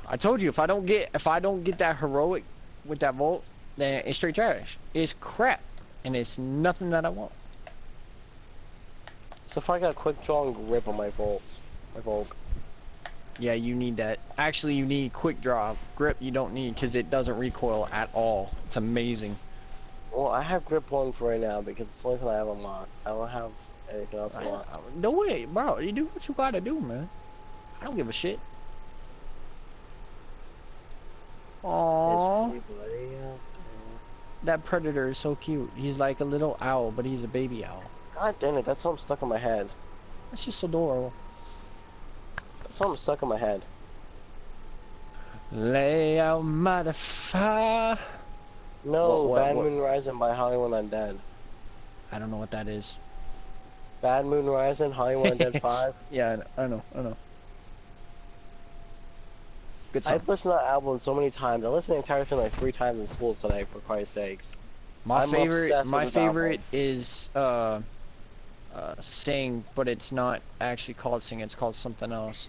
I told you if I don't get that heroic with that Volt, then it's straight trash. It's crap, and it's nothing that I want. So if I got quick draw and grip on my Volk. Yeah, you need that. Actually, you need quick draw. Grip you don't need because it doesn't recoil at all. It's amazing. Well, I have grip 1 for right now because it's the only thing I have unlocked. I don't have anything else unlocked. No way, bro. You do what you gotta do, man. I don't give a shit. Aww. That predator is so cute. He's like a little owl, but he's a baby owl. God damn it, that's something stuck in my head. That's just adorable. That's something stuck in my head. Lay out my fire. No, Bad Moon Rising by Hollywood Undead. I don't know what that is. Bad Moon Rising, Hollywood Undead 5. Yeah, I know. Good song. I've listened to that album so many times. I listened to the entire thing like 3 times in school today, for Christ's sakes. My favorite is Sing, but it's not actually called Sing, it's called something else.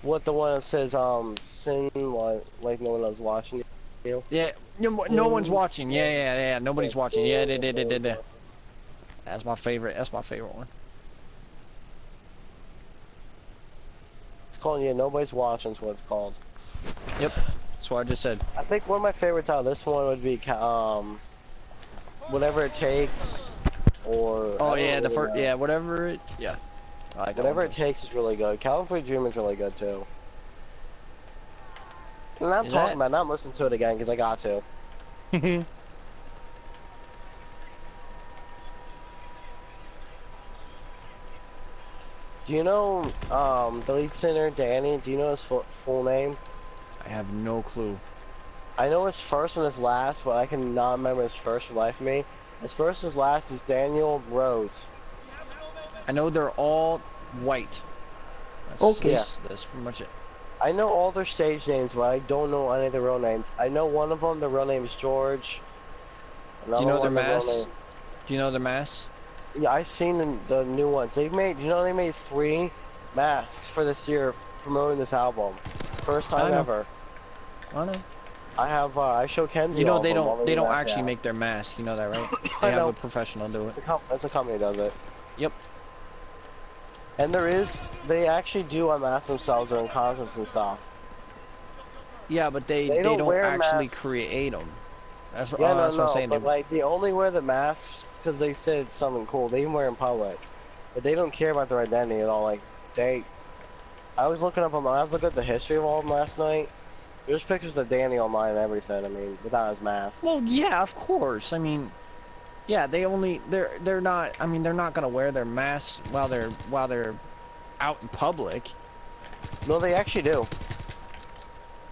What, the one that says sing like no one else watching you? Yeah, no one's watching. Yeah, nobody's watching. Yeah, they. That's my favorite one. It's called Nobody's Watching is what it's called. Yep, that's what I just said. I think one of my favorites out of this one would be Whatever It Takes, or... Oh yeah, the first, yeah, whatever it, yeah. I like Whatever It Takes is really good. California Dreaming is really good too. And I'm talking about not listening to it again because I got to. Do you know the lead singer, Danny? Do you know his full name? I have no clue. I know his first and his last, but I cannot remember his first for the life of me. His first and his last is Daniel Rose. I know they're all white. That's pretty much it. I know all their stage names, but I don't know any of their real names. I know one of them, the real name is George. Do you know their masks? Do you know their masks? Yeah, I've seen the new ones. They made 3 masks for this year promoting this album. First time ever. I know. I have I show Kenzie. You know they don't actually make their mask. You know that, right? They have a professional do it. It's a company that does it. Yep. And they actually do unmask themselves during concerts and stuff. Yeah, but they don't actually masks. Create them. That's, yeah, that's what I'm saying. But like they only wear the masks because they said something cool. They even wear in public, but they don't care about their identity at all. Like I was looking at the history of all of them last night. There's pictures of Danny online and everything. I mean, without his mask. Well, yeah, of course. I mean, yeah, they're not. I mean, they're not gonna wear their masks while they're out in public. No, they actually do.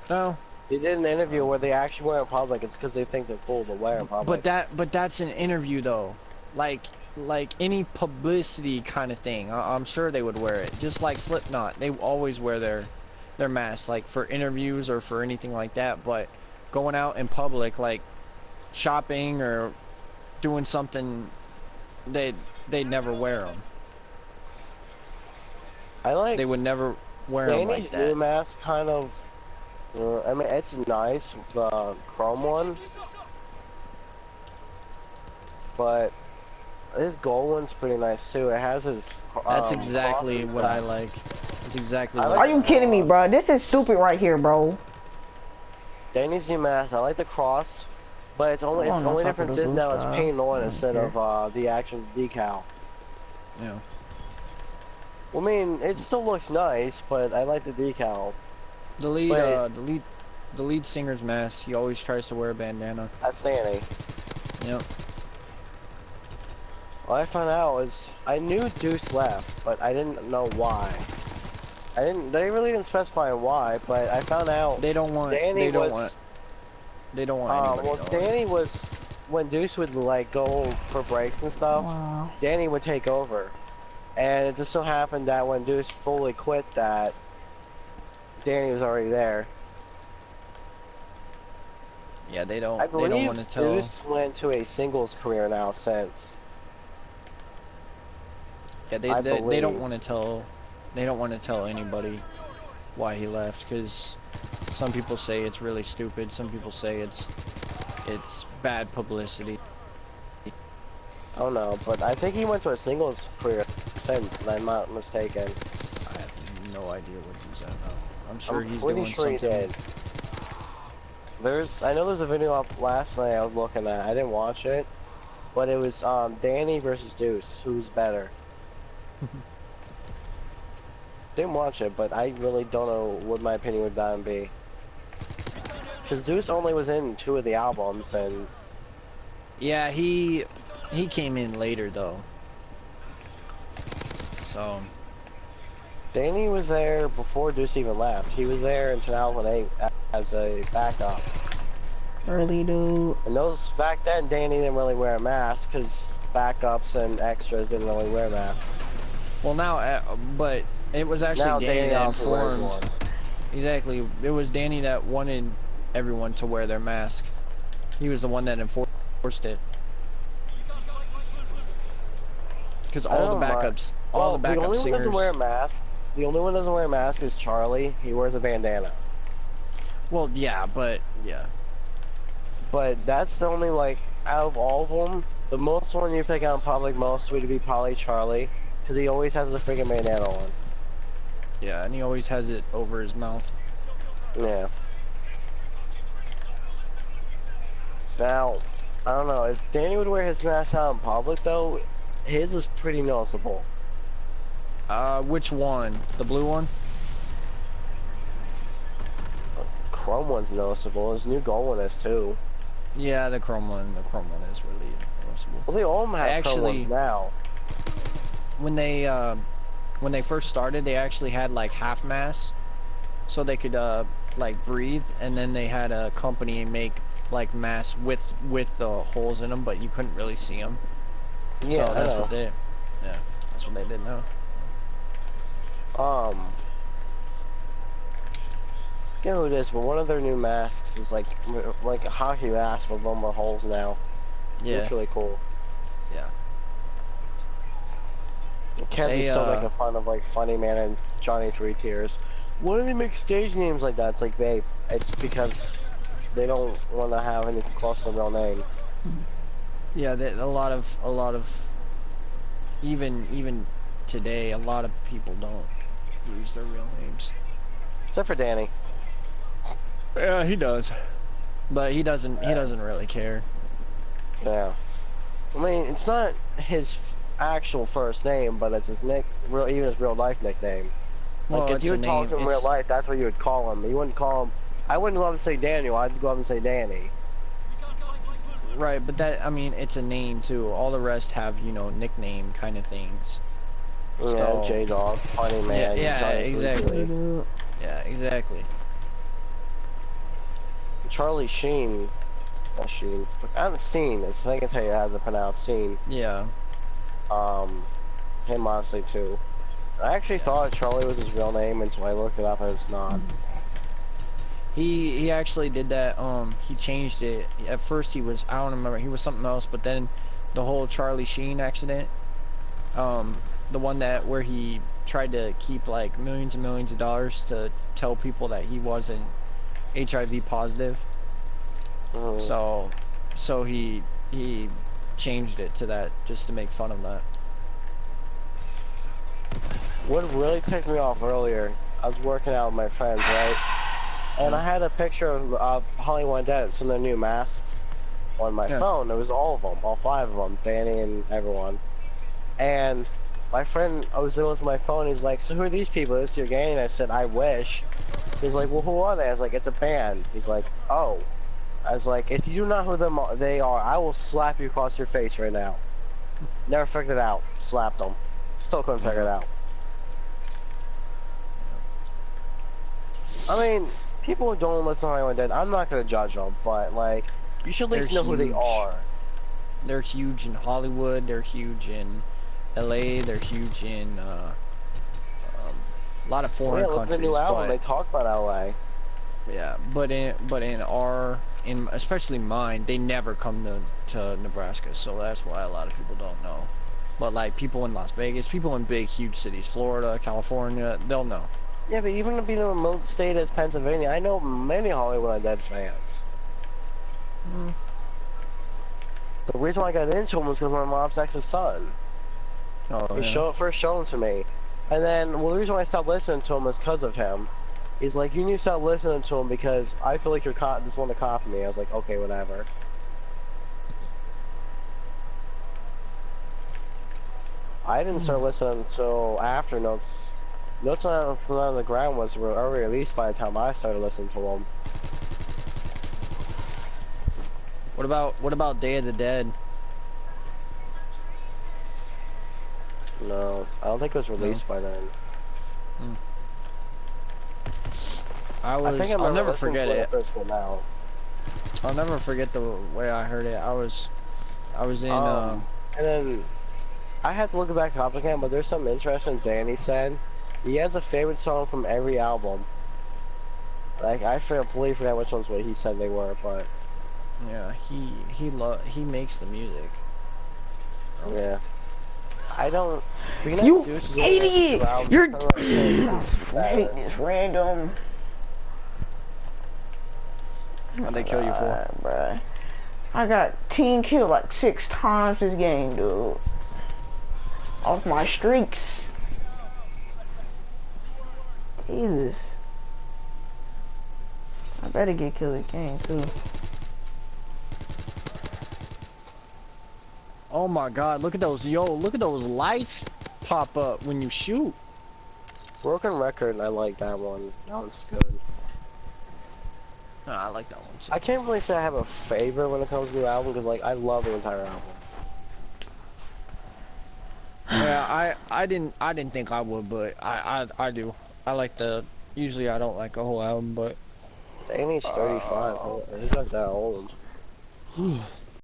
No. They did an interview where they actually wear in public. It's because they think they're cool to wear in public. But that's an interview though. Like any publicity kind of thing. I'm sure they would wear it. Just like Slipknot, they always wear their masks, like for interviews or for anything like that. But going out in public, like shopping or doing something, they'd never wear them. They would never wear them like that. Danny's new mask kind of. I mean, it's nice, the chrome one, but his gold one's pretty nice too. It has his. That's exactly what I like. That's exactly. Are you kidding me, bro? This is stupid right here, bro. Danny's new mask. I like the cross, but it's only difference is now it's painted on instead of the action decal. Yeah. Well, I mean, it still looks nice, but I like the decal. The lead singer's mask. He always tries to wear a bandana. That's Danny. Yep. What I found out is I knew Deuce left, but I didn't know why. They really didn't specify why, but I found out they don't want anybody well, Danny was when Deuce would like go for breaks and stuff. Wow. Danny would take over, and it just so happened that when Deuce fully quit, that Danny was already there. Yeah, they don't. I believe they don't want to tell. Deuce went to a singles career now since. Yeah, they don't want to tell. They don't want to tell anybody. why he left, because some people say it's really stupid, some people say it's bad publicity. I don't know, but I think he went to a singles career since, if I'm not mistaken. I have no idea what he's at now. I'm sure I'm he's pretty doing sure he something. did. I know there's a video up last night I was looking at. I didn't watch it, but it was Danny versus Deuce. Who's better? Didn't watch it, but I really don't know what my opinion would then be. Because Deuce only was in 2 of the albums, and Yeah, he came in later though. So Danny was there before Deuce even left. He was there in 2008 as a backup. Early dude. And those back then, Danny didn't really wear a mask because backups and extras didn't really wear masks. well now, but it was actually Now Danny Danny that also wears informed. one. Exactly, it was Danny that wanted everyone to wear their mask. He was the one that enforced it. Because all the backups, all the backup only one singers. doesn't wear a mask. The only one that doesn't wear a mask is Charlie. He wears a bandana. Well, yeah, but yeah. But that's the only, like, out of all of them, the most one you pick out in public most would be probably Charlie, because he always has a freaking bandana on. Yeah, and he always has it over his mouth. Yeah. Now, I don't know, if Danny would wear his mask out in public, though, his is pretty noticeable. Which one? The blue one? Chrome one's noticeable. His new gold one is, too. Yeah, the chrome one. The chrome one is really noticeable. Well, they all have chrome ones now. When they first started, they actually had like half masks, so they could like breathe, and then they had a company make like masks with the holes in them, but you couldn't really see them. Yeah, so that's what they did now. I forget who it is, but one of their new masks is like a hockey mask with no more holes now. Yeah. It's really cool. Yeah. Ken's still making fun of like Funny Man and Johnny Three Tears. Why do they make stage names like that? It's like it's because they don't want to have anything close to their real name. Yeah, a lot of even today, a lot of people don't use their real names. Except for Danny. Yeah, he does, but he doesn't really care. Yeah. I mean, it's not his actual first name, but it's his even his real life nickname. Well, Like if you would talk to him in real life, that's what you would call him. You wouldn't call him. I wouldn't go up and say Daniel. I'd go up and say Danny. Right, but I mean, it's a name too. All the rest have, nickname kind of things. Yeah, J-Dog, Funny Man, yeah, Johnny exactly. Three Tears. Yeah, exactly. Charlie Sheen. Not Sheen. I haven't seen this. I think it's how you have it pronounced. Sheen. Yeah. Him obviously too. I actually thought Charlie was his real name until I looked it up and it's not. He actually did that. He changed it. At first he was, I don't remember, he was something else, but then the whole Charlie Sheen accident, the one where he tried to keep like millions and millions of dollars to tell people that he wasn't HIV positive. So he changed it to that just to make fun of that. What really ticked me off earlier, I was working out with my friends, right? And I had a picture of Hollywood Dents and their new masks on my phone. It was all of them, all 5 of them, Danny and everyone. And my friend, I was there with my phone, he's like, so who are these people? Is this your gang? And I said, I wish. He's like, well, who are they? I was like, it's a band. He's like, oh. I was like, if you do not know who they are, I will slap you across your face right now. Never figured it out. Slapped them. Still couldn't figure it out. I mean, people who don't listen to Hollywood Dead, I'm not gonna judge them, but like, you should at least know who they are. They're huge in Hollywood. They're huge in LA. They're huge in a lot of foreign countries. Look at the new album. They talk about LA. Yeah, but especially mine, they never come to Nebraska, so that's why a lot of people don't know. But like people in Las Vegas, people in big huge cities, Florida, California, they'll know. Yeah, but even to be in a remote state as Pennsylvania, I know many Hollywood Undead fans. Mm. The reason why I got into him was because my mom's ex's son. Oh He yeah. first showed him to me. And then, well, the reason why I stopped listening to him is because of him. He's like, you need to stop listening to him because I feel like you're just want to copy me. I was like, okay, whatever. I didn't start listening until after Notes. Notes on the Ground was already released by the time I started listening to him. What about Day of the Dead? No, I don't think it was released by then. I think I I'll remember never listening forget to when it. it first came out. I'll never forget the way I heard it. I was in And then I had to look back up again, but there's some interesting Danny said. He has a favorite song from every album. Like I believe forget which ones what he said they were, but yeah, he makes the music. yeah. I don't. You Douche is idiot! around, You're. kinda like, I hate this random. How'd they kill you for? Bruh. I got team killed like 6 times this game, dude. Off my streaks. Jesus. I better get killed again too. Oh my God! Look at those, look at those lights pop up when you shoot. Broken Record, I like that one. That one's good. Nah, I like that one too. I can't really say I have a favorite when it comes to the album because like I love the entire album. Yeah, I didn't think I would, but I do. I like the. Usually I don't like a whole album, but. Danny's 35. He's not that old.